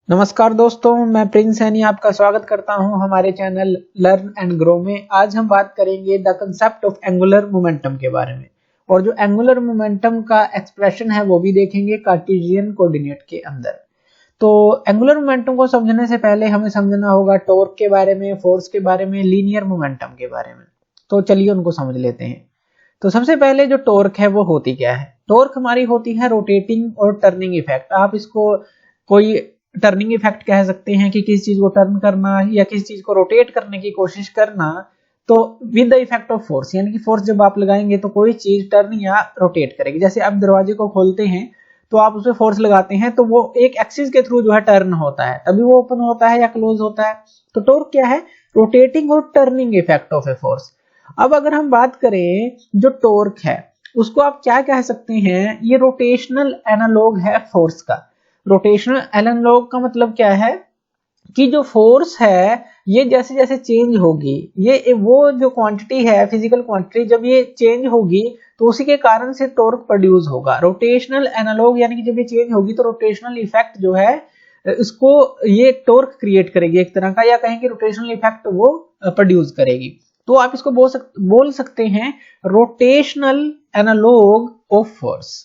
नमस्कार दोस्तों, मैं प्रिंस सैनी आपका स्वागत करता हूं हमारे चैनल लर्न एंड ग्रो में। आज हम बात करेंगे the concept of angular momentum के बारे में, और जो एंगुलर मोमेंटम का एक्सप्रेशन है वो भी देखेंगे कार्टेशियन कोऑर्डिनेट के अंदर। तो एंगुलर मोमेंटम को समझने से पहले हमें समझना होगा टॉर्क के बारे में, फोर्स के बारे में, लीनियर मोमेंटम के बारे में। तो चलिए उनको समझ लेते हैं। तो सबसे पहले जो टॉर्क है वो होती क्या है? टॉर्क हमारी होती है रोटेटिंग और टर्निंग इफेक्ट। आप इसको कोई टर्निंग इफेक्ट कह सकते हैं कि किसी चीज को टर्न करना या किसी चीज को रोटेट करने की कोशिश करना, तो with the effect of force, यानी कि फोर्स जब आप लगाएंगे तो कोई चीज टर्न या रोटेट करेगी। जैसे आप दरवाजे को खोलते हैं तो आप उसमें फोर्स लगाते हैं तो वो एक एक्सिस के थ्रू जो है टर्न होता है, तभी वो ओपन होता है या क्लोज होता है। तो टॉर्क क्या है? रोटेटिंग और turning effect of a force. अब अगर हम बात करें जो टॉर्क है उसको आप क्या कह सकते हैं? ये रोटेशनल एनालॉग है फोर्स का। रोटेशनल एनालॉग का मतलब क्या है कि जो फोर्स है ये जैसे जैसे चेंज होगी, ये वो जो क्वांटिटी है, फिजिकल क्वांटिटी, जब ये चेंज होगी तो उसी के कारण से टॉर्क प्रोड्यूस होगा। रोटेशनल एनालॉग यानी कि जब ये चेंज होगी तो रोटेशनल इफेक्ट जो है इसको ये टॉर्क क्रिएट करेगी एक तरह का, या कहें कि रोटेशनल इफेक्ट वो प्रोड्यूस करेगी। तो आप इसको बोल सकते हैं रोटेशनल एनालॉग ऑफ फोर्स।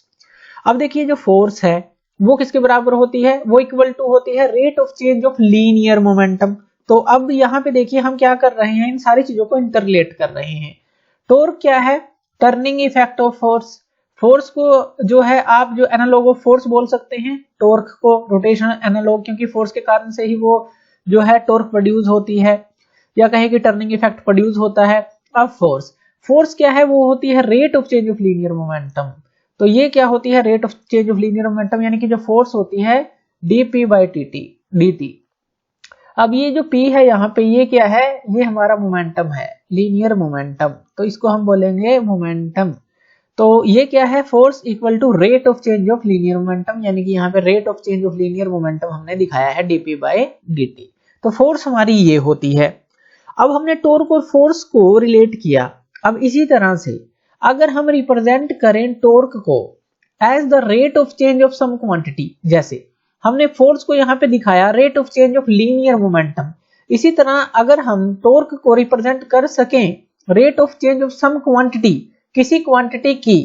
अब देखिए जो फोर्स है वो किसके बराबर होती है? वो इक्वल टू होती है rate of change of linear momentum. तो अब यहाँ पे देखिए हम क्या कर रहे हैं, इन सारी चीजों को इंटरलेट कर रहे हैं। टॉर्क क्या है? Turning effect of force. Force को जो है आप जो एनालॉग ऑफ फोर्स बोल सकते हैं, टॉर्क को रोटेशनल एनालॉग, क्योंकि फोर्स के कारण से ही वो जो है टॉर्क प्रोड्यूस होती है, या कहें कि टर्निंग इफेक्ट प्रोड्यूस होता है। अब फोर्स क्या है? वो होती है rate of change of linear momentum. तो ये क्या होती है? Rate of change of linear momentum, यानी कि जो फोर्स होती है dp बाई dt। अब ये जो p है यहाँ पे, ये क्या है? ये हमारा मोमेंटम है, लीनियर मोमेंटम। तो इसको हम बोलेंगे मोमेंटम। तो ये क्या है? Force equal to rate of change of linear momentum, यानी कि यहाँ पे rate of change of linear momentum हमने दिखाया है dp बाई dt। तो फोर्स हमारी ये होती है। अब हमने टॉर्क और फोर्स को रिलेट किया। अब इसी तरह से अगर हम रिप्रेजेंट करें टॉर्क को as the rate of change of some quantity, जैसे हमने फोर्स को यहाँ पे दिखाया rate of change of linear momentum, इसी तरह अगर हम टॉर्क को रिप्रेजेंट कर सकें rate of change of some quantity, किसी क्वांटिटी की,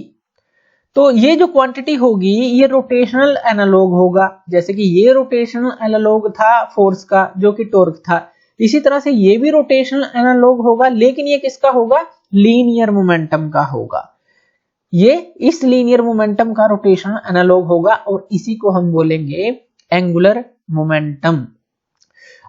तो ये जो क्वांटिटी होगी ये रोटेशनल एनालॉग होगा। जैसे कि ये रोटेशनल एनालॉग था फोर्स का जो कि टॉर्क था, इसी तरह से ये भी रोटेशनल एनालॉग होगा, लेकिन ये किसका होगा? लीनियर मोमेंटम का होगा। ये इस लीनियर मोमेंटम का रोटेशनल एनालॉग होगा, और इसी को हम बोलेंगे एंगुलर मोमेंटम।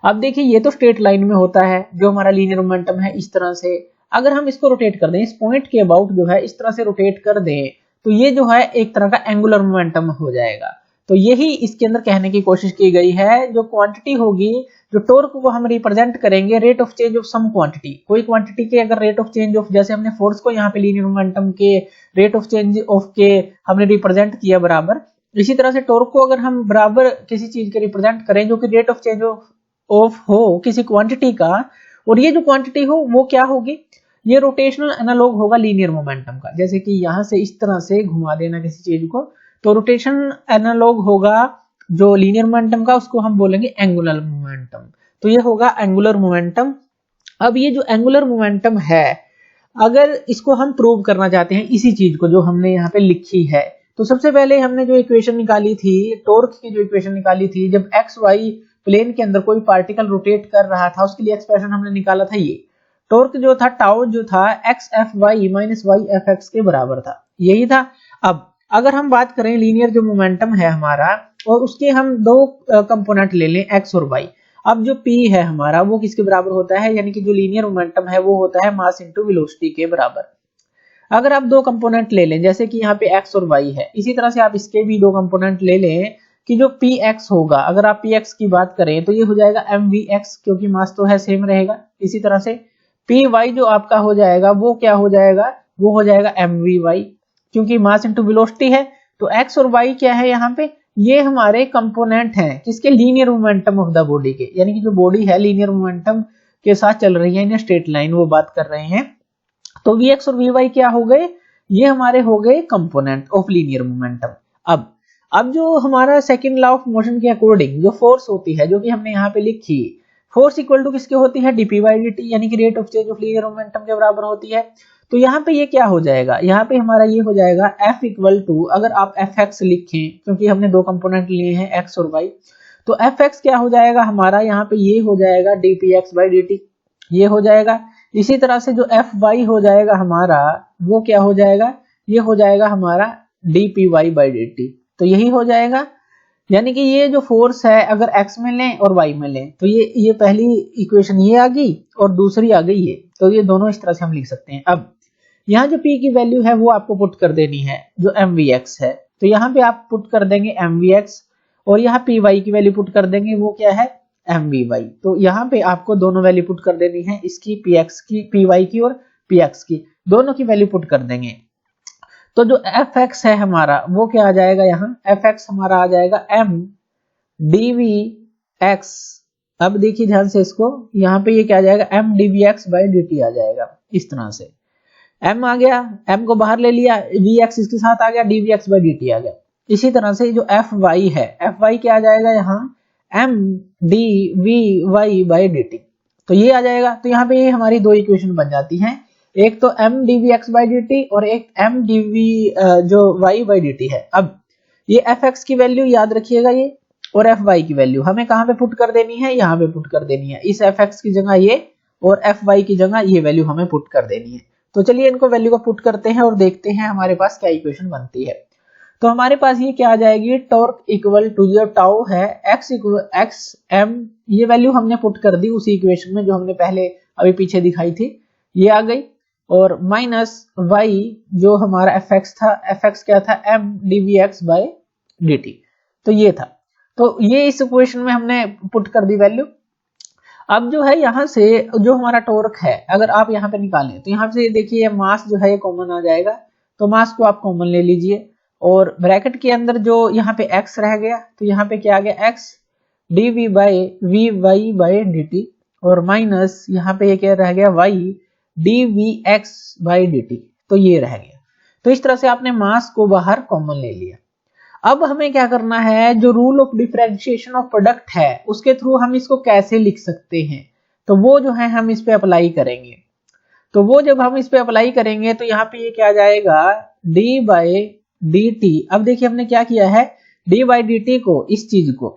अब देखिए ये तो स्ट्रेट लाइन में होता है जो हमारा लीनियर मोमेंटम है, इस तरह से। अगर हम इसको रोटेट कर दें, इस पॉइंट के अबाउट जो है इस तरह से रोटेट कर दें, तो ये जो है एक तरह का एंगुलर मोमेंटम हो जाएगा। तो यही इसके अंदर कहने की कोशिश की गई है। जो क्वांटिटी होगी, जो टॉर्क को हम रिप्रेजेंट करेंगे rate of change of some quantity, कोई क्वांटिटी के अगर रेट ऑफ चेंज ऑफ, जैसे हमने फोर्स को यहाँ पे लीनियर मोमेंटम के रेट ऑफ चेंज ऑफ के हमने रिप्रेजेंट किया बराबर, इसी तरह से टॉर्क को अगर हम बराबर किसी चीज के रिप्रेजेंट करें जो कि रेट ऑफ चेंज ऑफ हो किसी क्वांटिटी का, और ये जो क्वांटिटी हो वो क्या होगी? ये रोटेशनल एनालॉग होगा लीनियर मोमेंटम का। जैसे कि यहां से इस तरह से घुमा देना किसी चीज को, तो रोटेशन एनालॉग होगा जो लीनियर मोमेंटम का, उसको हम बोलेंगे एंगुलर मोमेंटम। तो ये होगा एंगुलर मोमेंटम। अब ये जो एंगुलर मोमेंटम है, अगर इसको हम प्रूव करना चाहते हैं, इसी चीज को जो हमने यहाँ पे लिखी है, तो सबसे पहले हमने जो इक्वेशन निकाली थी, टॉर्क की जो इक्वेशन निकाली थी, जब एक्स वाई प्लेन के अंदर कोई पार्टिकल रोटेट कर रहा था, उसके लिए एक्सप्रेशन हमने निकाला था। ये टॉर्क जो था, टाउ जो था, x F y minus y F x के बराबर था, यही था। अब अगर हम बात करें लीनियर जो मोमेंटम है हमारा, और उसके हम दो कंपोनेंट ले लें एक्स और वाई। अब जो p है हमारा वो किसके बराबर होता है? यानी कि जो लीनियर मोमेंटम है वो होता है मास इनटू वेलोसिटी के बराबर। अगर आप दो कंपोनेंट ले लें, जैसे कि यहाँ पे x और y है, इसी तरह से आप इसके भी दो कंपोनेंट ले लें कि जो px होगा, अगर आप px की बात करें तो ये हो जाएगा mvx, क्योंकि मास तो है सेम रहेगा। इसी तरह से py जो आपका हो जाएगा वो क्या हो जाएगा? वो हो जाएगा mvy, क्योंकि मास इनटू वेलोसिटी है। तो x और y क्या है यहाँ पे? ये हमारे कंपोनेंट हैं किसके? Linear momentum of the body के, यानी कि जो बॉडी है लीनियर मोमेंटम के साथ चल रही है इन स्ट्रेट लाइन, वो बात कर रहे हैं। तो vx और vy क्या हो गए? ये हमारे हो गए कंपोनेंट ऑफ लीनियर मोमेंटम। अब अब जो हमारा सेकंड लॉ ऑफ मोशन के अकॉर्डिंग जो फोर्स होती है, जो कि हमने यहाँ पे लिखी, फोर्स इक्वल टू किसके होती है, dp बाई dt, यानी कि rate of change of linear momentum के बराबर होती है। तो यहाँ पे ये क्या हो जाएगा, यहाँ पे हमारा ये हो जाएगा F इक्वल टू, अगर आप Fx लिखें क्योंकि हमने दो कंपोनेंट लिए हैं x और y, तो Fx क्या हो जाएगा हमारा, यहाँ पे ये हो जाएगा dpx बाई dt, ये हो जाएगा। इसी तरह से जो Fy हो जाएगा हमारा, वो क्या हो जाएगा, ये हो जाएगा हमारा dpy बाई dt। तो यही हो जाएगा, यानी कि ये जो फोर्स है अगर x में लें और y में लें तो ये पहली इक्वेशन ये आ गई और दूसरी आ गई ये, तो ये दोनों इस तरह से हम लिख सकते हैं। अब यहाँ जो p की वैल्यू है वो आपको पुट कर देनी है, जो mvx है, तो यहाँ पे आप पुट कर देंगे mvx, और यहाँ py की वैल्यू पुट कर देंगे, वो क्या है mvy। तो यहाँ पे आपको दोनों वैल्यू पुट कर देनी है, इसकी px की, py की और px की, दोनों की वैल्यू पुट कर देंगे। तो जो fx है हमारा वो क्या आ जाएगा, यहाँ fx हमारा आ जाएगा m dvx। अब देखिए ध्यान से इसको, यहाँ पे ये क्या आ जाएगा m dvx बाई dt आ जाएगा, इस तरह से m आ गया, m को बाहर ले लिया, vx इसके साथ आ गया, dvx बाई dt आ गया। इसी तरह से जो fy है, fy क्या आ जाएगा यहाँ m dvy बाई dt, तो ये आ जाएगा। तो यहाँ पे ये हमारी दो इक्वेशन बन जाती हैं, एक तो m dvx बाई dt और एक m dv जो y बाई dt है। अब ये fx की वैल्यू याद रखिएगा ये, और fy की वैल्यू हमें कहाँ पे पुट कर देनी है, यहाँ पे पुट कर देनी है, इस fx की जगह ये और fy की जगह ये वैल्यू हमें पुट कर देनी है। तो चलिए इनको वैल्यू को पुट करते हैं और देखते हैं हमारे पास क्या इक्वेशन बनती है। तो हमारे पास ये क्या आ जाएगी, टॉर्क इक्वल टू जो टाउ है x m, ये वैल्यू हमने पुट कर दी उसी इक्वेशन में जो हमने पहले अभी पीछे दिखाई थी, ये आ गई, और माइनस y जो हमारा fx था, fx क्या था m dvx बाई dt, तो ये था। तो ये इस इक्वेशन में हमने पुट कर दी वैल्यू। अब जो है यहाँ से जो हमारा टॉर्क है अगर आप यहाँ पे निकालें तो यहाँ से देखिए ये मास जो है ये कॉमन आ जाएगा, तो मास को आप कॉमन ले लीजिए, और ब्रैकेट के अंदर जो यहाँ पे x रह गया, तो यहाँ पे क्या आ गया x dv by vy by dt, और माइनस यहाँ पे ये क्या रह गया y dvx बाई dt, तो ये रह गया। तो इस तरह से आपने मास को बाहर कॉमन ले लिया। अब हमें क्या करना है, जो rule of differentiation of product है उसके थ्रू हम इसको कैसे लिख सकते हैं, तो वो जो है हम इस पे अप्लाई करेंगे। तो वो जब हम इस पे अप्लाई करेंगे तो यहाँ पे ये क्या आ जाएगा d बाई dt। अब देखिए हमने क्या किया है, d बाई dt को, इस चीज को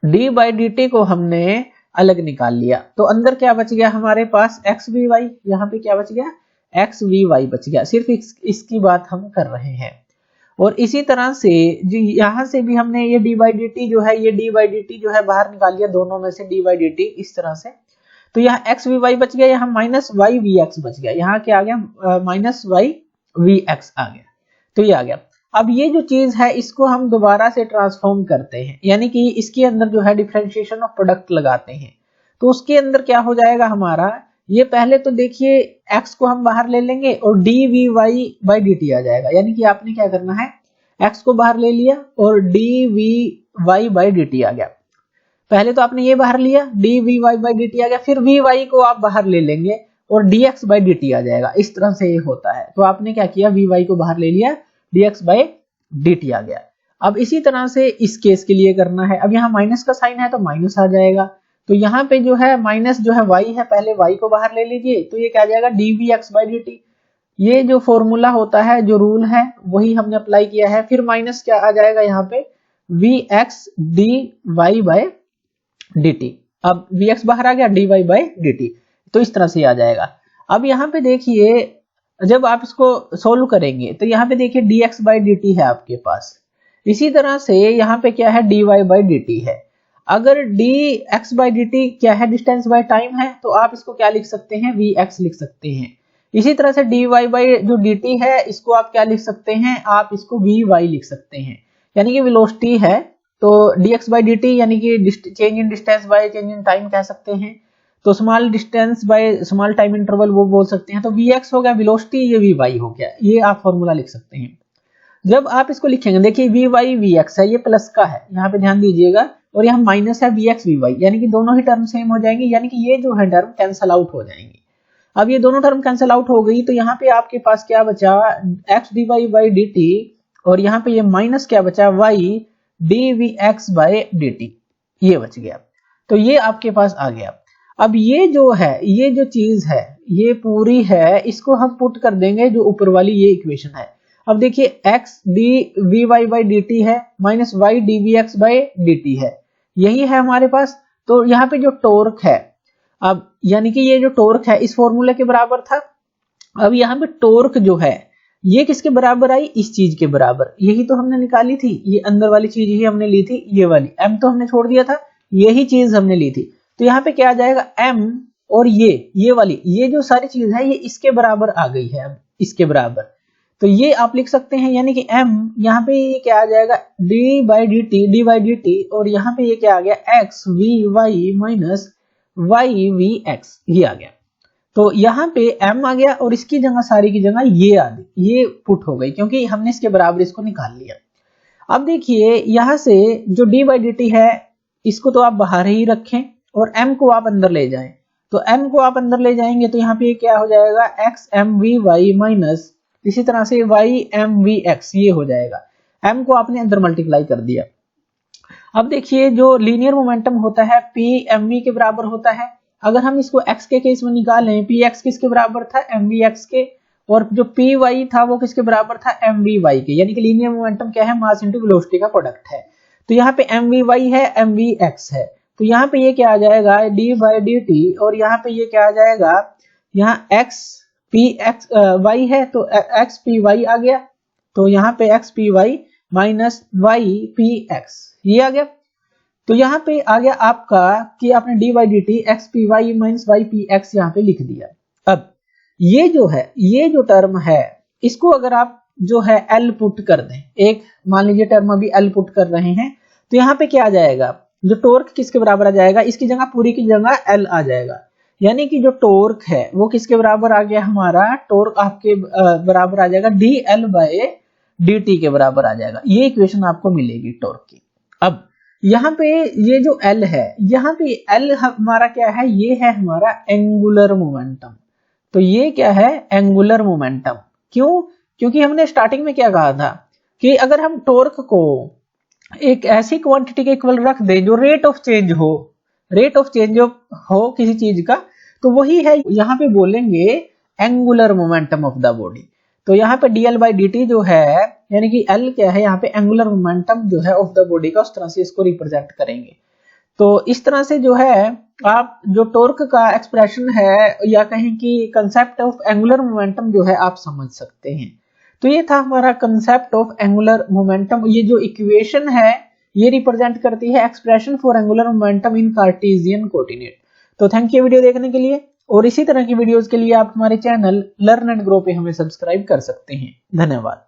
d बाई dt को हमने अलग निकाल लिया, तो अंदर क्या बच गया हमारे पास xvy, यहाँ पे क्या बच गया xvy बच गया, सिर्फ इसकी बात हम कर रहे हैं। और इसी तरह से यहाँ से भी हमने ये d बाई dt जो है, ये d बाई dt जो है बाहर निकाल लिया, दोनों में से d बाई dt इस तरह से, तो यहाँ xvy बच गया, यहाँ माइनस yvx बच गया, यहाँ क्या आ गया माइनस yvx आ गया, तो ये आ गया। अब ये जो चीज है इसको हम दोबारा से ट्रांसफॉर्म करते हैं, यानी कि इसके अंदर जो है डिफरेंशिएशन ऑफ प्रोडक्ट लगाते हैं, तो उसके अंदर क्या हो जाएगा हमारा, ये पहले तो देखिए x को हम बाहर ले लेंगे और dvy बाई dt आ जाएगा, यानी कि आपने क्या करना है, x को बाहर ले लिया और dvy बाई dt आ गया। पहले तो आपने ये बाहर लिया, dvy बाई dt आ गया, फिर vy को आप बाहर ले लेंगे और dx बाई dt आ जाएगा, इस तरह से ये होता है। तो आपने क्या किया, vy को बाहर ले लिया, dx बाई dt आ गया। अब इसी तरह से इस केस के लिए करना है, अब यहाँ माइनस का साइन है तो माइनस आ जाएगा, तो यहाँ पे जो है माइनस जो है y है, पहले y को बाहर ले लीजिए, तो ये क्या आ जाएगा dvx बाई dt। ये जो फॉर्मूला होता है, जो रूल है वही हमने अप्लाई किया है, फिर माइनस क्या आ जाएगा यहाँ पे vx dy बाई dt। अब vx बाहर आ गया, dy बाई dt, तो इस तरह से आ जाएगा। अब यहाँ पे देखिए जब आप इसको सोल्व करेंगे तो यहाँ पे देखिए dx बाई dt है आपके पास, इसी तरह से यहाँ पे क्या है dy बाई dt है। अगर dx बाई dt क्या है, डिस्टेंस बाय टाइम है, तो आप इसको क्या लिख सकते हैं, vx लिख सकते हैं। इसी तरह से dy बाई जो dt है इसको आप क्या लिख सकते हैं, आप इसको vy लिख सकते हैं, यानी कि वेलोसिटी है, तो dx बाई dt यानी कि change in distance by change in time कह सकते हैं, तो small distance by small time interval वो बोल सकते हैं। तो vx हो गया वेलोसिटी, ये vy हो गया, ये आप फॉर्मूला लिख सकते हैं। जब आप इसको लिखेंगे देखिए vy vx है, ये प्लस का है, यहाँ पे ध्यान दीजिएगा, और यहाँ माइनस है vx vy, यानी कि दोनों ही टर्म सेम हो जाएंगी, यानी कि ये जो है टर्म कैंसल आउट हो जाएंगी। अब ये दोनों टर्म कैंसल आउट हो गई, तो यहाँ पे आपके पास क्या बचा, x dy बाई dt और यहाँ पे ये माइनस क्या बचा, y dvx बाय dt, ये बच गया। तो ये आपके पास आ गया। अब ये जो है, ये जो चीज है ये पूरी है, इसको हम पुट कर देंगे जो ऊपर वाली ये इक्वेशन है। अब देखिए x dvy बाय dt है minus y dvx by dt है, यही है हमारे पास। तो यहाँ पे जो टॉर्क है, अब यानी कि ये जो टॉर्क है इस फॉर्मूले के बराबर था। अब यहाँ पे टॉर्क जो है ये किसके बराबर आई, इस चीज के बराबर, यही तो हमने निकाली थी, ये अंदर वाली चीज ही हमने ली थी, ये वाली m तो हमने छोड़ दिया था, यही चीज हमने ली थी। तो यहाँ पे क्या आ जाएगा, m और ये वाली, ये जो सारी चीज है ये इसके बराबर आ गई है, अब इसके बराबर। तो ये आप लिख सकते हैं, यानी कि m यहाँ पे ये क्या आ जाएगा, d बाई डी टी, और यहाँ पे ये क्या आ गया, x v y minus y v x, ये आ गया। तो यहाँ पे m आ गया और इसकी जगह, सारी की जगह ये आ गई, ये पुट हो गई क्योंकि हमने इसके बराबर इसको निकाल लिया। अब देखिए यहाँ से जो d बाई डी टी है इसको तो आप बाहर ही रखें और m को आप अंदर ले जाएं। तो m को आप अंदर ले जाएंगे तो यहाँ पे क्या हो जाएगा, x m v y minus इसी तरह से y m v x, ये हो जाएगा। m को आपने अंदर मल्टीप्लाई कर दिया। अब देखिए जो लीनियर मोमेंटम होता है p mv के बराबर होता है। अगर हम इसको x के केस में निकालें, px किसके बराबर था, mvx के, और जो py था वो किसके बराबर था, mvy के। यानी कि लीनियर मोमेंटम क्या है, मास इंटू वेलोसिटी का प्रोडक्ट है। तो यहाँ पे mvy है, mvx है, तो यहाँ पे ये क्या आ जाएगा, d बाई डी टी, और यहाँ पे ये क्या आ जाएगा, यहाँ x px y है तो x py आ गया, तो यहाँ पे x py minus y px, ये आ गया। तो यहाँ पे आ गया आपका कि आपने d by d t x p y minus y p x यहाँ पे लिख दिया। अब ये जो है, ये जो टर्म है इसको अगर आप जो है L पुट कर दें, एक मान लीजिए टर्म अभी L पुट कर रहे हैं, तो यहाँ पे क्या आ जाएगा, जो टॉर्क किसके बराबर आ जाएगा, इसकी जगह पूरी की जगह L आ जाएगा। यानी कि जो टॉर्क है वो किसके बराबर आ गया, हमारा टॉर्क आपके बराबर आ जाएगा D L by D T के बराबर आ जाएगा। ये इक्वेशन आपको मिलेगी टॉर्क की। अब यहाँ पे ये जो L है, यहाँ पे L हमारा क्या है, ये है हमारा एंगुलर मोमेंटम। तो ये क्या है, एंगुलर मोमेंटम। क्यों, क्योंकि हमने स्टार्टिंग में क्या कहा था कि अगर हम टॉर्क को एक ऐसी क्वांटिटी के इक्वल रख दे जो रेट ऑफ चेंज हो, रेट ऑफ चेंज हो किसी चीज का, तो वही है यहाँ पे बोलेंगे angular momentum of the body. तो यहाँ पे dl बाई dt जो है, यानी कि L क्या है यहाँ पे, एंगुलर मोमेंटम जो है ऑफ द बॉडी का, उस तरह से इसको रिप्रेजेंट करेंगे। तो इस तरह से जो है आप जो टॉर्क का एक्सप्रेशन है या कहें कि कंसेप्ट ऑफ एंगुलर मोमेंटम जो है आप समझ सकते हैं। तो ये था हमारा कंसेप्ट ऑफ एंगुलर मोमेंटम। ये जो इक्वेशन है ये रिप्रेजेंट करती है expression for angular momentum in Cartesian coordinate. तो थैंक यू वीडियो देखने के लिए, और इसी तरह की वीडियोस के लिए आप हमारे चैनल लर्न एंड ग्रो पे हमें सब्सक्राइब कर सकते हैं। धन्यवाद।